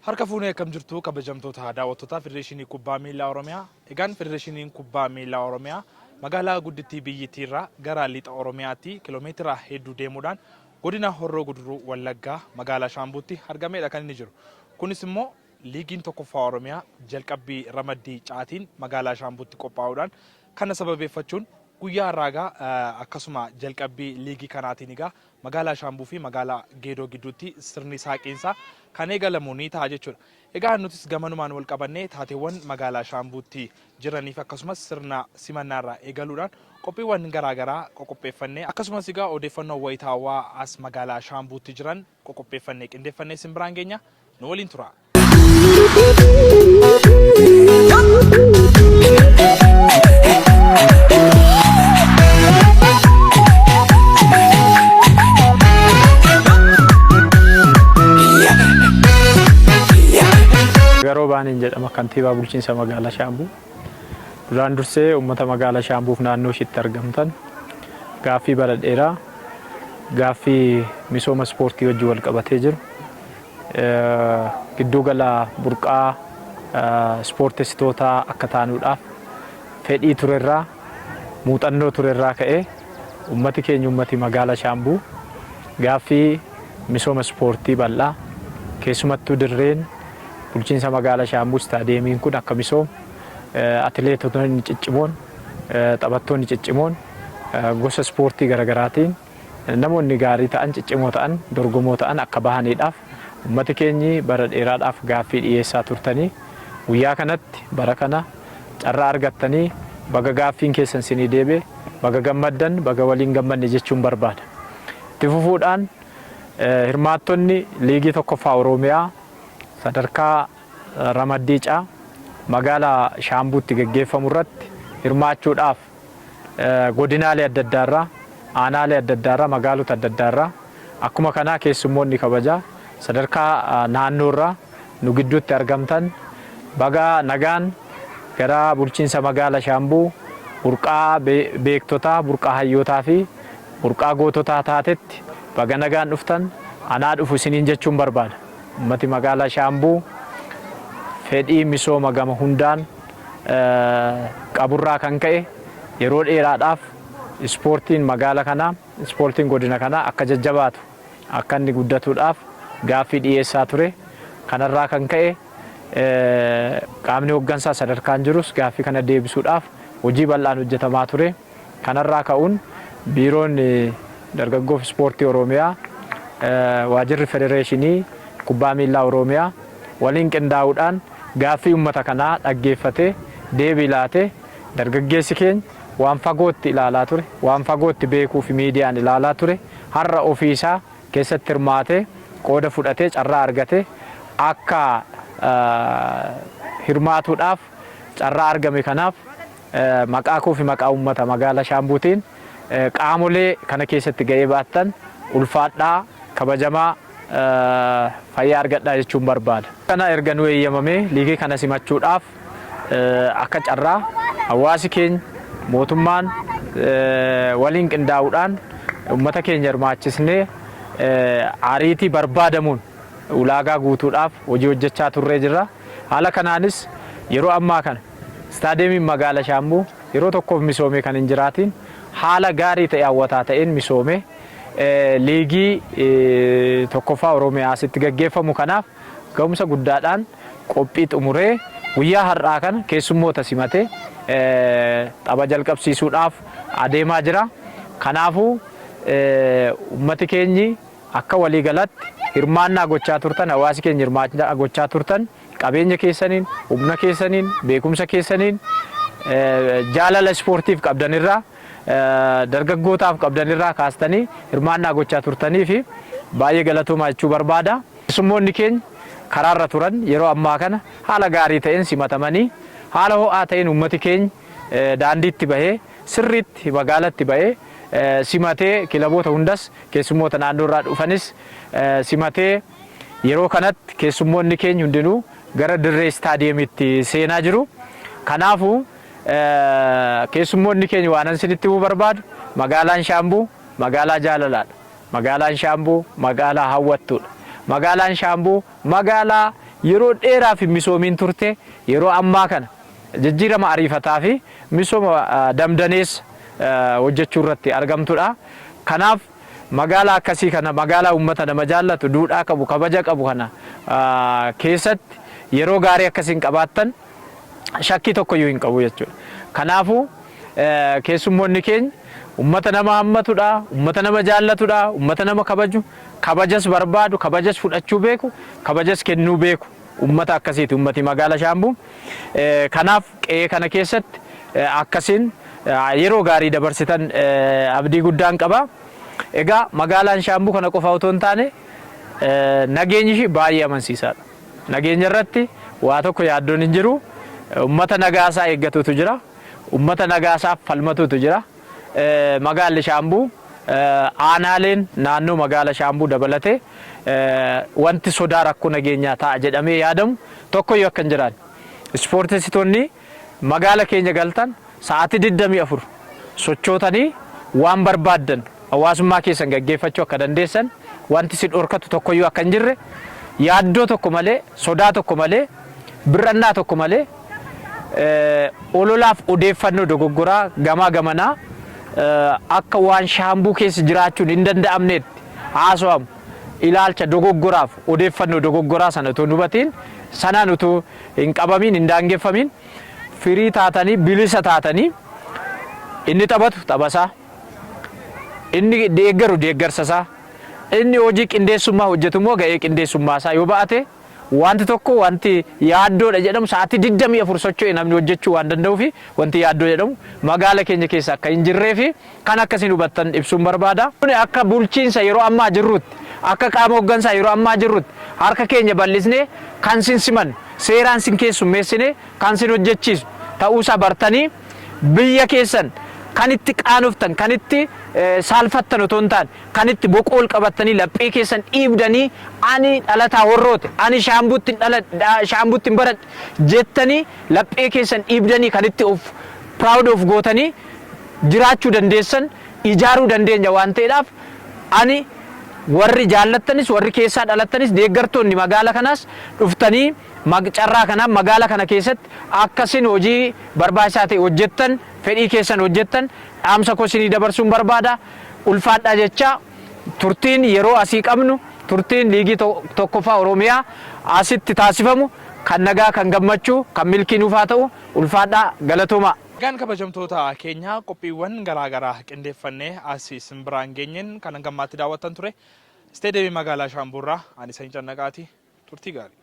Harka fuunee akkam jirtu kabajamtoota daawwattoota Federeeshinii Kubbaa Miilaa Oromiyaa. Egaan Federeeshiniin Kubbaa Miilaa Oromiyaa magaalaa guddittii biyyattiirraa gara lixa Oromiyaatti kiiloomeetira hedduu deemuudhaan godina Horroo Guduruu Wallaggaa magaalaa Shaambuutti argameedha kan inni jiru. Kunis immoo liigiin tokkoffaa Oromiyaa jalqabbii Ramaddii caatiin magaalaa Shaambuutti qophaa'uudhaan kana sababeeffachuun guyyaa har'aa akkasuma jalqabbii liigii kanaatiin egaa magaalaa Shaambuu fi magaalaa Geedoo gidduutti sirni saaqiinsaa kan eegalamu ni ta'a jechuudha. Egaa nutis gamanumaan wal qabannee taateewwan magaalaa Shaambuutti jiraniif akkasumas sirna simannaarraa eegaluudhaan qophiiwwan garaagaraa qopheeffannee akkasumas egaa odeeffannoo wayitaawaa as magaalaa Shaambuutti jiran qopheeffannee qindeeffannee isin biraan geenya nu waliin tura. Garoobaaniin jedhama kantiibaa bulchiinsa magaalaa Shaambuu. Duraan dursee uummata magaalaa Shaambuuf naannoo ishiitti argamtan gaaffii bara dheeraa gaaffii misooma ispoortii wajjin wal qabatee jiru. Gidduu gala burqaa ispoortessitootaa akka taanuudhaaf fedhii turerraa muuxannoo turerraa ka'ee uummati keenya uummati magaalaa Shaambuu gaaffii misooma ispoortii bal'aa keessumattuu dirreen bulchiinsa magaalaa Shaambuu istaadiyeemiin kun akka misoomu atileetonni ciccimoon taphattoonni ciccimoon gosa ispoortii garaagaraatiin namoonni gaarii ta'an ciccimoo ta'an dorgomoo ta'an akka bahaniidhaaf uummati keenyi bara dheeraadhaaf gaaffii dhiyeessaa turtanii guyyaa kanatti bara kana carraa argattanii baga gaaffiin keessan sinii deebi'e baga gammaddan baga waliin gammanne jechuun barbaada. Itti fufuudhaan hirmaattonni liigii tokkoffaa Oromiyaa sadarkaa Ramaddii magaalaa Shaambuutti gaggeeffamu irratti hirmaachuudhaaf godinaalee adda addaarraa aanaalee adda addaarraa magaalota adda addaarraa akkuma kanaa keessummoonni kabajaa sadarkaa naannoorraa nu gidduutti argamtan baga nagaan gara bulchiinsa magaalaa Shaambuu burqaa beektotaa burqaa hayyootaa fi burqaa goototaa taatetti baga nagaan dhuftan anaa dhufu isiniin jechuun barbaada. Uummati magaalaa Shaambuu fedhii misooma gama hundaan qaburraa kan ka'e yeroo dheeraadhaaf ispoortiin magaalaa kanaa ispoortiin godina kanaa akka jajjabaatu akka inni guddatuudhaaf gaaffii dhiyeessaa ture. Kanarraa kan ka'e qaamni hooggansaa sadarkaan jirus gaaffii kana deebisuudhaaf hojii bal'aan hojjetamaa ture. Kanarraa ka'uun biiroon dargaggoof ispoortii Oromiyaa waajirri Federeeshinii Kubbaa Miilaa Oromiyaa waliin qindaa'uudhaan gaaffii uummata kanaa dhaggeeffatee deebii laatee dargaggeessi keenya waan fagootti ilaalaa ture waan fagootti beekuu fi miidiyaan ilaalaa ture har'a ofiisaa keessatti hirmaatee qooda fudhatee carraa argatee akka hirmaatuudhaaf carraa argame kanaaf maqaa koo fi maqaa uummata magaalaa Shaambuutiin qaamolee kana keessatti ga'ee baattan ulfaadhaa kabajamaa fayyaa argadhaa jechuun barbaada. Kana erga nu eeyyamamee liigii kana simachuudhaaf akka carraa hawaasi keenya mootummaan waliin qindaa'uudhaan uummata keenya hirmaachisnee ariitii barbaadamuun ulaagaa guutuudhaaf hojii hojjechaa turree jirra. Haala kanaanis yeroo ammaa kana istaadiyeemiin magaalaa Shaambuu yeroo tokkoof misoomee kan hin jiraatiin haala gaarii ta'e hawwataa ta'een misoomee liigii tokkoffaa Oromiyaa asitti gaggeeffamu kanaaf ga'umsa guddaadhaan qophii xumuree guyyaa har'aa kana keessummoota simatee tapha jalqabsiisuudhaaf adeemaa jira. Kanaafuu uummati keenyi akka waliigalatti hirmaannaa gochaa turtan hawaasi keenya hirmaannaa gochaa turtan qabeenya keessaniin humna keessaniin beekumsa keessaniin jaalala ispoortiif qabdanirraa dargaggootaaf qabdanirraa kaastanii hirmaannaa gochaa turtanii fi baay'ee galatoomaa jechuu barbaada. Keessummoonni keenya karaarra turan yeroo ammaa kana haala gaarii ta'een simatamanii haala ho'aa ta'een uummati keenya daandiitti bahee sirriitti magaalatti bahee simatee kilaboota hundas keessummoota naannoorraa dhufanis simatee yeroo kanatti keessummoonni keenya hundinuu gara dirree istaadiyeemitti seenaa jiru. Kanaafuu keessummoonni keenya waan isinitti himuu barbaadu magaalaan Shaambuu magaalaa jaalalaadha. Magaalaan Shaambuu magaalaa hawwattuudha. Magaalaan Shaambuu magaalaa yeroo dheeraa fi misoomiin turte yeroo ammaa kana jijjiirama ariifataa fi misooma damdanees hojjechuu irratti argamtudha. Kanaaf magaalaa akkasii kana magaalaa uummata nama jaallatu duudhaa qabu kabaja qabu kana keessatti yeroo gaarii akkasiin qabaattan shakkii tokkoyyuu hin qabu jechuudha. Kanaafuu keessummoonni keenya ummata nama hammatudha, ummata nama jaallatudha, ummata nama kabaju, kabajas barbaadu, kabajas fudhachuu beeku, kabajas kennuu beeku ummata akkasiiti ummati magaalaa Shaambuu. Kanaaf qe'ee kana keessatti akkasiin yeroo gaarii dabarsitan abdii guddaan qaba. Egaa magaalaan Shaambuu kana qofa otoo hin taane nageenyi ishee baay'ee amansiisaadha. Nageenya irratti waa tokko yaaddoon hin jiru. Ummata nagaasaa eeggatutu jira. Ummata nagaasaaf falmatutu jira. Magaalli Shaambuu aanaaleen naannoo magaalaa Shaambuu dabalatee wanti sodaa rakkoo nageenyaa ta'a jedhamee yaadamu tokkoyyuu akka hin jiraanne. Ispoortessitoonni magaala keenya galtan sa'aatii 24 sochootanii waan barbaaddan hawaasummaa keessan gaggeeffachuu akka dandeessan wanti si dhorkatu tokkoyyuu akka hin jirre yaaddoo tokko malee sodaa tokko malee birrannaa tokko malee ololaaf odeeffannoo dogoggoraa gamaa gamanaa akka waan Shaambuu keessa jiraachuun hin danda'amnetti haasa'amu ilaalcha dogoggoraaf odeeffannoo dogoggoraa sana utuu hubatiin sanaan utuu hin qabamin hin daangeffamin firii taatanii bilisa taatanii inni taphatu taphasaa inni deeggaru deeggarsasaa inni hojii qindeessummaa hojjetu immoo ga'ee qindeessummaasaa yoo ba'ate wanti tokko wanti yaaddoodha jedhamu sa'aatii 24 socho'ee namni hojjechuu waan danda'uu fi wanti yaaddoo jedhamu magaala keenya keessa akka hin jirree fi kan akkasiin hubattan ibsuun barbaada. Akka bulchiinsa yeroo ammaa jirrutti akka qaama hooggansaa yeroo ammaa jirrutti harka keenya bal'isnee kan sin siman seeraan sin keessummeessine kan sin hojjechiisu ta'uusaa bartanii biyya keessan kan itti qaanoftan kan itti saalfattan otoo hin taane kan itti boqool qabattanii laphee keessan dhiibdanii ani dhalataa warroote ani Shaambuutti baradhe jettanii laphee keessan dhiibdanii kan itti of proud of gootanii jiraachuu dandeessan ijaaruu dandeenya waan ta'eedhaaf ani warri jaallattanis warri keessaa dhalattanis deeggartoonni magaala kanaas dhuftanii carraa kanaan magaala kana keessatti akkasiin hojii barbaachisaa ta'e hojjettan fedhii keessan hojjettan dhaamsa kosinii dabarsuun barbaada. Ulfaadhaa jecha turtiin yeroo asii qabnu turtiin liigii tokkoffaa Oromiyaa asitti taasifamu kan nagaa kan gammachuu kan milkii nuuf haa ta'u ulfaadhaa galatooma. Egaan kabajamtoota keenya qophiiwwan garaagaraa qindeeffannee asii simbiraan geenyeen kan gammaatti daawwattan ture. Isteediyeemii magaalaa Shaambuurraa ani Sanyii Cannaqaati turtii gaarii.